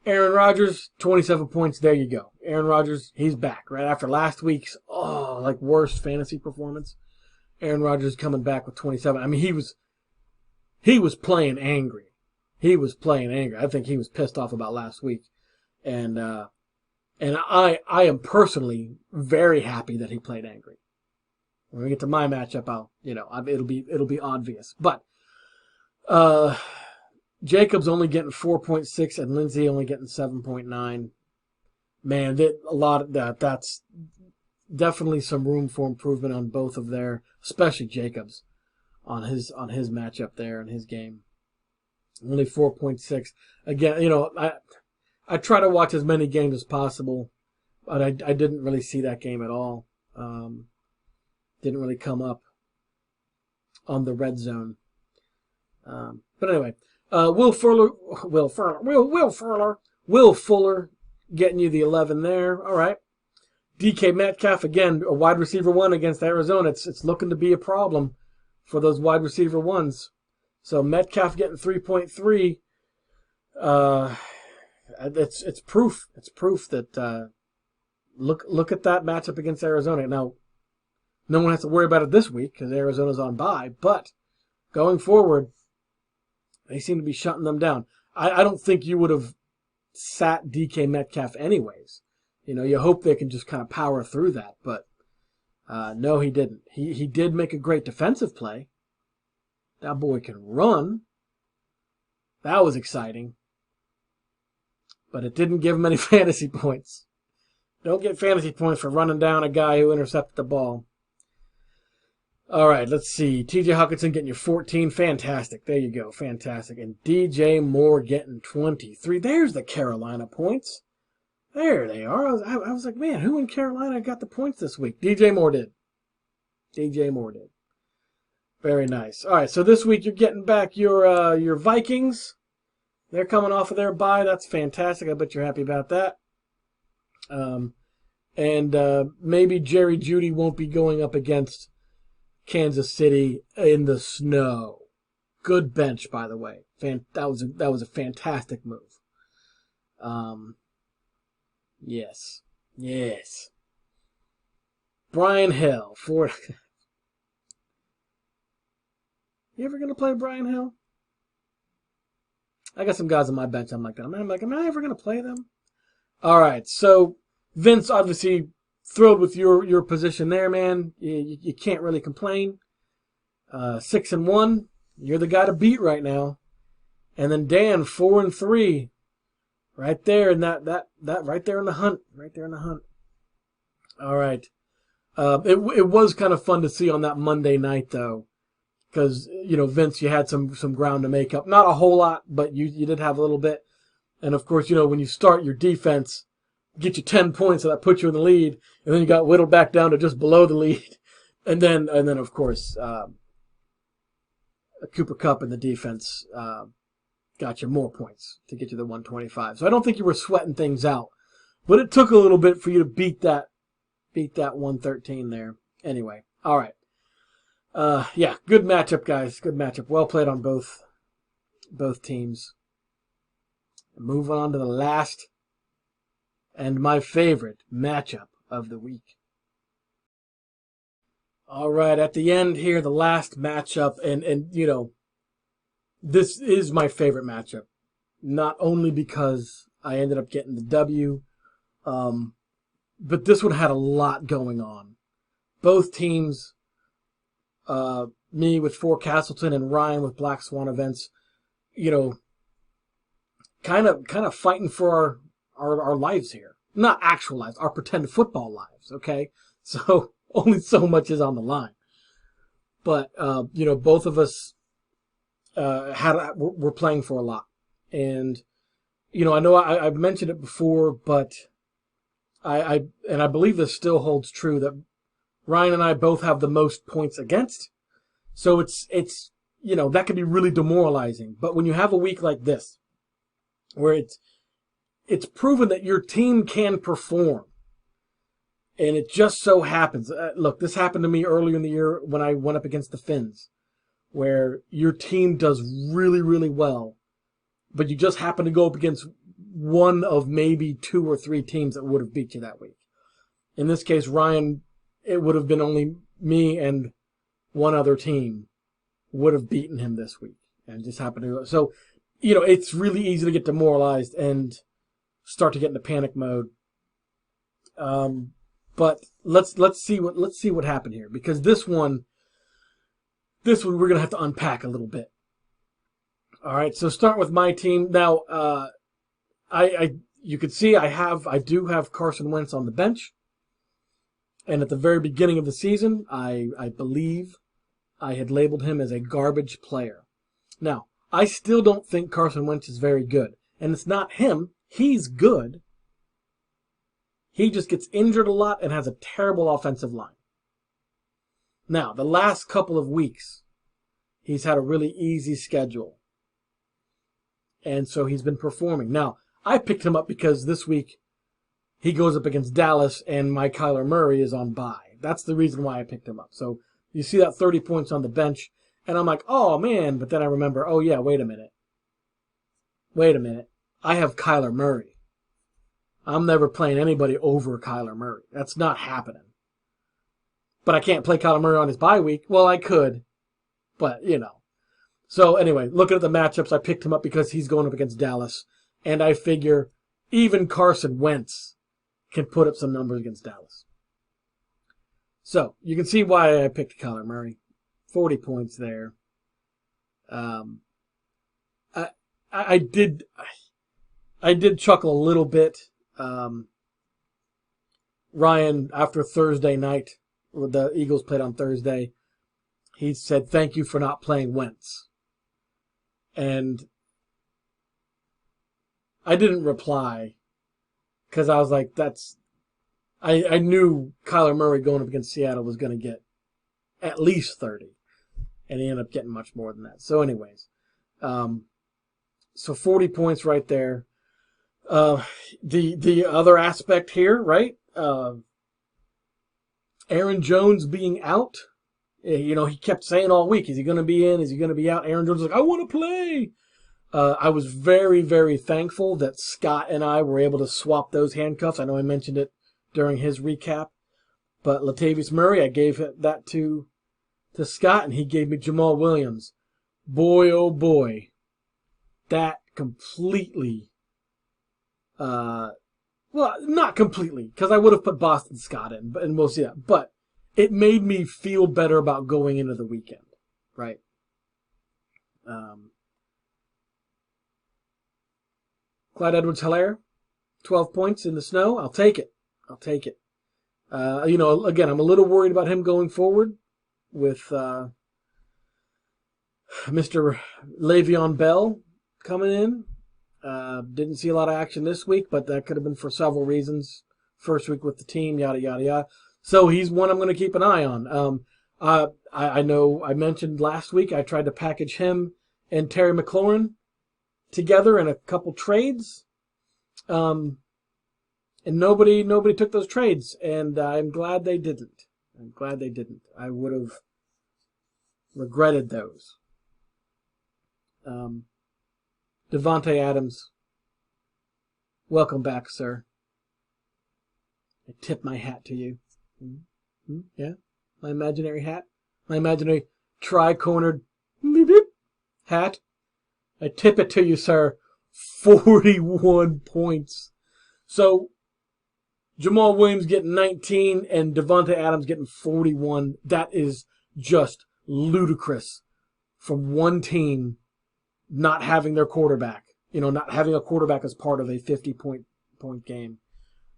Aaron Rodgers, 27 points. There you go. Aaron Rodgers, he's back. Right after last week's, worst fantasy performance. Aaron Rodgers coming back with 27. I mean, he was playing angry. I think he was pissed off about last week. And I am personally very happy that he played angry. When we get to my matchup, it'll be obvious. But Jacobs only getting 4.6 and Lindsey only getting 7.9. Man, that's definitely some room for improvement on both of their, especially Jacobs, on his matchup there in his game. Only 4.6. Again, you know, I try to watch as many games as possible, but I didn't really see that game at all. Didn't really come up on the red zone. But anyway, Will Fuller getting you the 11 there. All right. DK Metcalf, again, a wide receiver one against Arizona. It's looking to be a problem for those wide receiver ones. So Metcalf getting 3.3. It's proof. It's proof that look at that matchup against Arizona. Now, no one has to worry about it this week because Arizona's on bye. But going forward, they seem to be shutting them down. I don't think you would have sat DK Metcalf anyways. You know, you hope they can just kind of power through that. But no, he didn't. He did make a great defensive play. That boy can run. That was exciting. But it didn't give him any fantasy points. Don't get fantasy points for running down a guy who intercepted the ball. All right, let's see. TJ Hawkinson getting you 14. Fantastic. There you go. Fantastic. And DJ Moore getting 23. There's the Carolina points. There they are. I was like, man, who in Carolina got the points this week? DJ Moore did. Very nice. All right, so this week you're getting back your Vikings. They're coming off of their bye. That's fantastic. I bet you're happy about that. And maybe Jerry Jeudy won't be going up against Kansas City in the snow. Good bench, by the way. That was a fantastic move. Yes. Brian Hill for. You ever gonna play Brian Hill? I got some guys on my bench. I'm like, am I ever gonna play them? All right, so Vince obviously thrilled with your position there, man. You can't really complain. 6-1, you're the guy to beat right now. And then Dan 4-3, right there, and that right there in the hunt, All right, it was kind of fun to see on that Monday night though. Because, you know, Vince, you had some ground to make up. Not a whole lot, but you did have a little bit. And, of course, you know, when you start your defense, get you 10 points, so that puts you in the lead. And then you got whittled back down to just below the lead. And then of course, Cooper Kupp and the defense got you more points to get you the 125. So I don't think you were sweating things out. But it took a little bit for you to beat that 113 there. Anyway, all right. Yeah, good matchup, guys. Good matchup. Well played on both teams. Moving on to the last and my favorite matchup of the week. All right, at the end here, the last matchup, and you know, this is my favorite matchup, not only because I ended up getting the W, but this one had a lot going on. Both teams, me with Fort Castleton and Ryan with Black Swan Events, you know, kind of fighting for our lives here. Not actual lives, our pretend football lives, okay? So only so much is on the line. But, you know, both of us were playing for a lot. And, you know, I know I've mentioned it before, but I believe this still holds true, that Ryan and I both have the most points against. So it's you know, that can be really demoralizing. But when you have a week like this, where it's proven that your team can perform, and it just so happens. Look, this happened to me earlier in the year when I went up against the Finns, where your team does really, really well, but you just happen to go up against one of maybe 2 or 3 teams that would have beat you that week. In this case, Ryan, it would have been only me and one other team would have beaten him this week, and just happened to. So, you know, it's really easy to get demoralized and start to get into panic mode. But let's see what happened here, because this one we're gonna have to unpack a little bit. All right, so start with my team now. You can see I do have Carson Wentz on the bench, and at the very beginning of the season, I believe I had labeled him as a garbage player. Now, I still don't think Carson Wentz is very good, and it's not him. He's good. He just gets injured a lot and has a terrible offensive line. Now, the last couple of weeks, he's had a really easy schedule, and so he's been performing. Now, I picked him up because this week he goes up against Dallas, and my Kyler Murray is on bye. That's the reason why I picked him up. So you see that 30 points on the bench, and I'm like, oh, man. But then I remember, oh, yeah, wait a minute. I have Kyler Murray. I'm never playing anybody over Kyler Murray. That's not happening. But I can't play Kyler Murray on his bye week. Well, I could, but, you know. So, anyway, looking at the matchups, I picked him up because he's going up against Dallas. And I figure even Carson Wentz can put up some numbers against Dallas. So, you can see why I picked Kyler Murray. 40 points there. I did chuckle a little bit. Ryan, after Thursday night, the Eagles played on Thursday, he said, thank you for not playing Wentz. And I didn't reply, because I was like, I knew Kyler Murray going up against Seattle was going to get at least 30. And he ended up getting much more than that. So anyways, so 40 points right there. The other aspect here, right? Aaron Jones being out. You know, he kept saying all week, is he going to be in? Is he going to be out? Aaron Jones was like, I want to play. I was very, very thankful that Scott and I were able to swap those handcuffs. I know I mentioned it during his recap. But Latavius Murray, I gave that to Scott, and he gave me Jamal Williams. Boy, oh boy. That completely... well, not completely, because I would have put Boston Scott in, and we'll see that. But it made me feel better about going into the weekend, right? Clyde Edwards-Helaire, 12 points in the snow. I'll take it. You know, again, I'm a little worried about him going forward with Mr. Le'Veon Bell coming in. Didn't see a lot of action this week, but that could have been for several reasons. First week with the team, yada, yada, yada. So he's one I'm going to keep an eye on. I know I mentioned last week I tried to package him and Terry McLaurin together in a couple trades. And nobody took those trades, and I'm glad they didn't. I would have regretted those. Devontae Adams, welcome back, sir. I tip my hat to you. Yeah, my imaginary hat. My imaginary tri-cornered beep, beep, hat. I tip it to you, sir. 41 points. So, Jamal Williams getting 19 and Devontae Adams getting 41. That is just ludicrous from one team not having their quarterback. Not having a quarterback as part of a 50-point game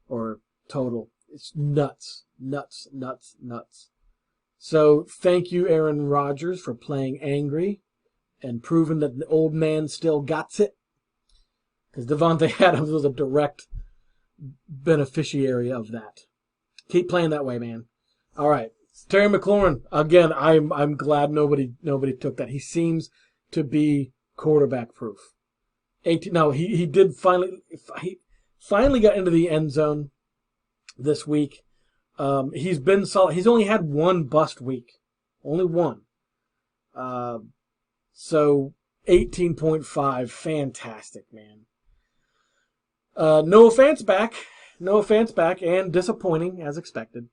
or total. It's nuts. Nuts, nuts, nuts. So thank you, Aaron Rodgers, for playing angry and proving that the old man still got it. Because Devontae Adams was a direct beneficiary of that. Keep playing that way, man. All right. Terry McLaurin, again, I'm glad nobody took that. He seems to be quarterback proof. He did finally got into the end zone this week. He's been solid. He's only had one bust week. Only one. So 18.5, fantastic, man. Noah Fant's back, and disappointing as expected.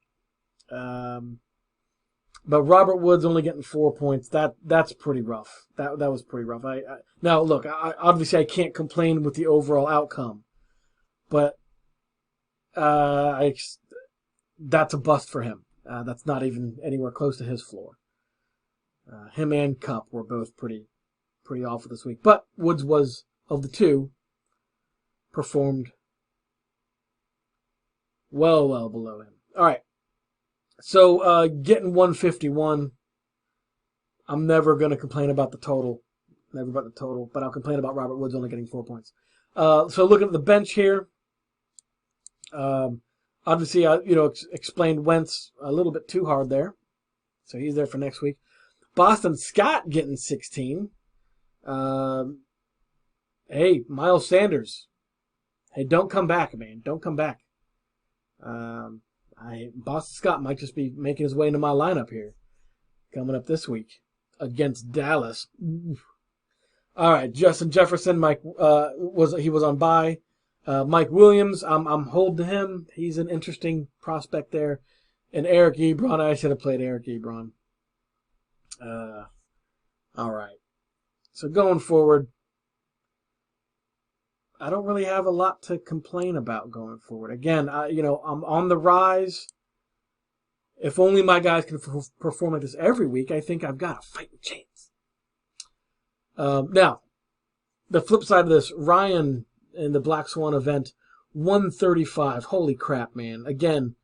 But Robert Woods only getting 4 points. That's pretty rough. That was pretty rough. Now look, obviously I can't complain with the overall outcome, but that's a bust for him. That's not even anywhere close to his floor. Him and Cup were both pretty awful this week. But Woods was, of the two, performed well below him. All right. So getting 151, I'm never going to complain about the total. Never about the total, but I'll complain about Robert Woods only getting 4 points. So looking at the bench here, obviously I explained Wentz a little bit too hard there, so he's there for next week. Boston Scott getting 16. Hey, Miles Sanders. Hey, don't come back, man. Don't come back. Boston Scott might just be making his way into my lineup here coming up this week against Dallas. Oof. All right, Justin Jefferson, Mike was on bye. Mike Williams, I'm holding him. He's an interesting prospect there. And Eric Ebron, I should have played Eric Ebron. All right. So going forward, I don't really have a lot to complain about going forward. Again, I'm on the rise. If only my guys can perform like this every week, I think I've got a fighting chance. Now, the flip side of this, Ryan in the Black Swan event, 135. Holy crap, man. Again,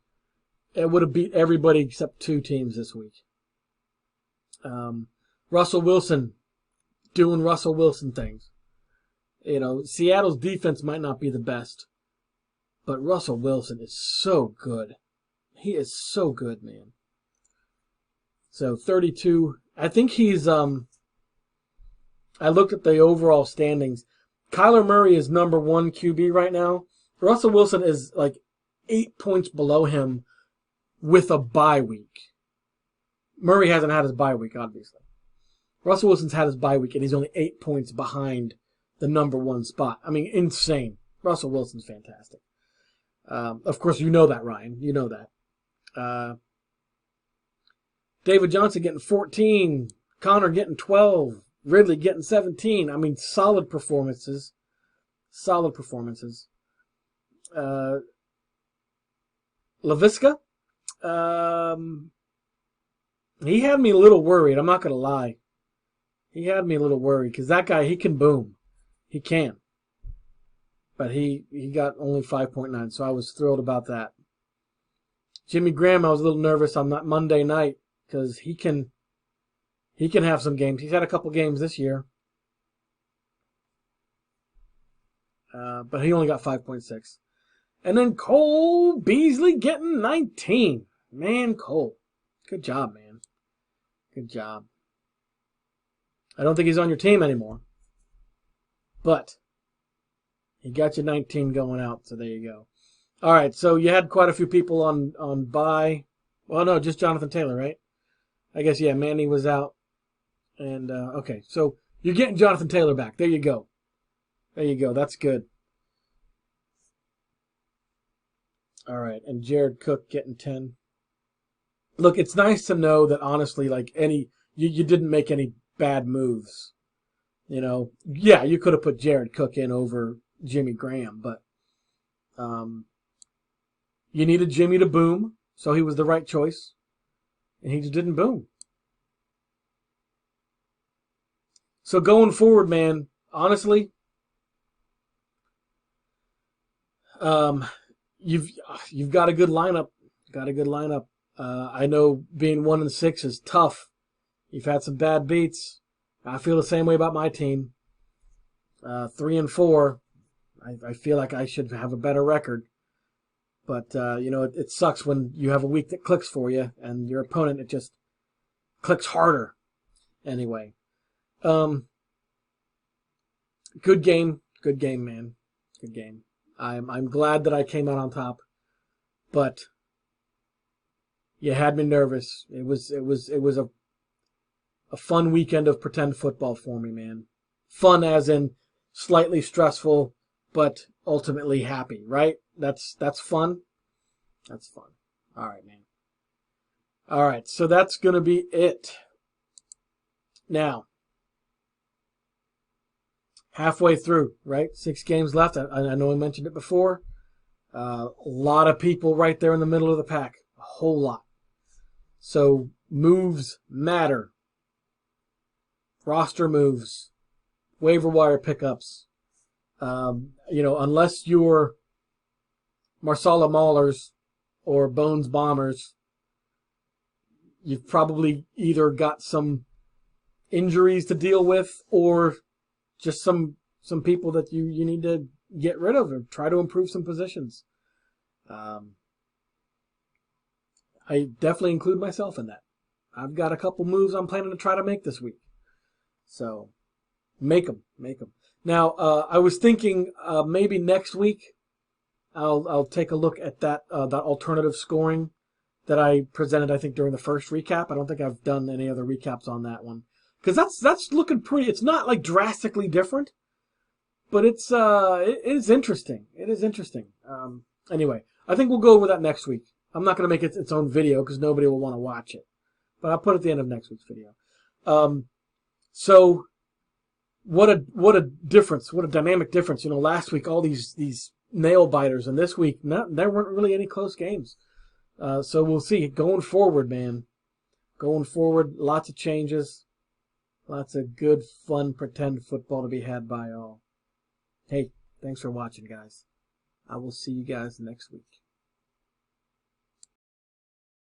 it would have beat everybody except two teams this week. Russell Wilson doing Russell Wilson things. Seattle's defense might not be the best, but Russell Wilson is so good. He is so good, man. So 32. I think he's I looked at the overall standings. Kyler Murray is number 1 QB right now. Russell Wilson is like 8 points below him with a bye week. Murray hasn't had his bye week, obviously. Russell Wilson's had his bye week, and he's only 8 points behind the number 1 spot. I mean, insane. Russell Wilson's fantastic. Of course, you know that, Ryan. You know that. David Johnson getting 14. Connor getting 12. Ridley getting 17. I mean, solid performances. Solid performances. LaVisca, he had me a little worried. I'm not going to lie. He had me a little worried because that guy, he can boom. He can. But he got only 5.9, so I was thrilled about that. Jimmy Graham, I was a little nervous on that Monday night because he can have some games. He's had a couple games this year. But he only got 5.6. And then Cole Beasley getting 19. Man, Cole. Good job, man. Good job. I don't think he's on your team anymore. But he got you 19 going out, so there you go. All right, so you had quite a few people on bye. Well, no, just Jonathan Taylor, right? I guess, yeah, Manny was out. And, okay, so you're getting Jonathan Taylor back. There you go. There you go. That's good. All right, and Jared Cook getting 10. Look, it's nice to know that honestly, like you didn't make any bad moves. Yeah, you could have put Jared Cook in over Jimmy Graham, but um, you needed Jimmy to boom, so he was the right choice, and he just didn't boom. So going forward, man, honestly, um, you've got a good lineup. Got a good lineup. I know being 1-6 is tough. You've had some bad beats. I feel the same way about my team. 3-4. I feel like I should have a better record. But, it sucks when you have a week that clicks for you and your opponent, it just clicks harder. Anyway. Good game. Good game, man. Good game. I'm glad that I came out on top. But you had me nervous. It was a fun weekend of pretend football for me, man. Fun as in slightly stressful, but ultimately happy, right? That's fun. That's fun. All right, man. All right, so that's going to be it. Now, halfway through, right? 6 games left. I know I mentioned it before. A lot of people right there in the middle of the pack. A whole lot. So moves matter. Roster moves. Waiver wire pickups. Unless you're Marsala Maulers or Bones Bombers, you've probably either got some injuries to deal with or just some people that you need to get rid of or try to improve some positions. I definitely include myself in that. I've got a couple moves I'm planning to try to make this week. So make them. Now, I was thinking maybe next week I'll take a look at that alternative scoring that I presented, I think, during the first recap. I don't think I've done any other recaps on that one. Because that's looking pretty. It's not like drastically different, but it is interesting. It is interesting. Anyway, I think we'll go over that next week. I'm not going to make it its own video because nobody will want to watch it, but I'll put it at the end of next week's video. So what a difference! What a dynamic difference! Last week all these nail biters, and this week there weren't really any close games. So we'll see going forward, man. Going forward, lots of changes. Lots of good, fun, pretend football to be had by all. Hey, thanks for watching, guys. I will see you guys next week.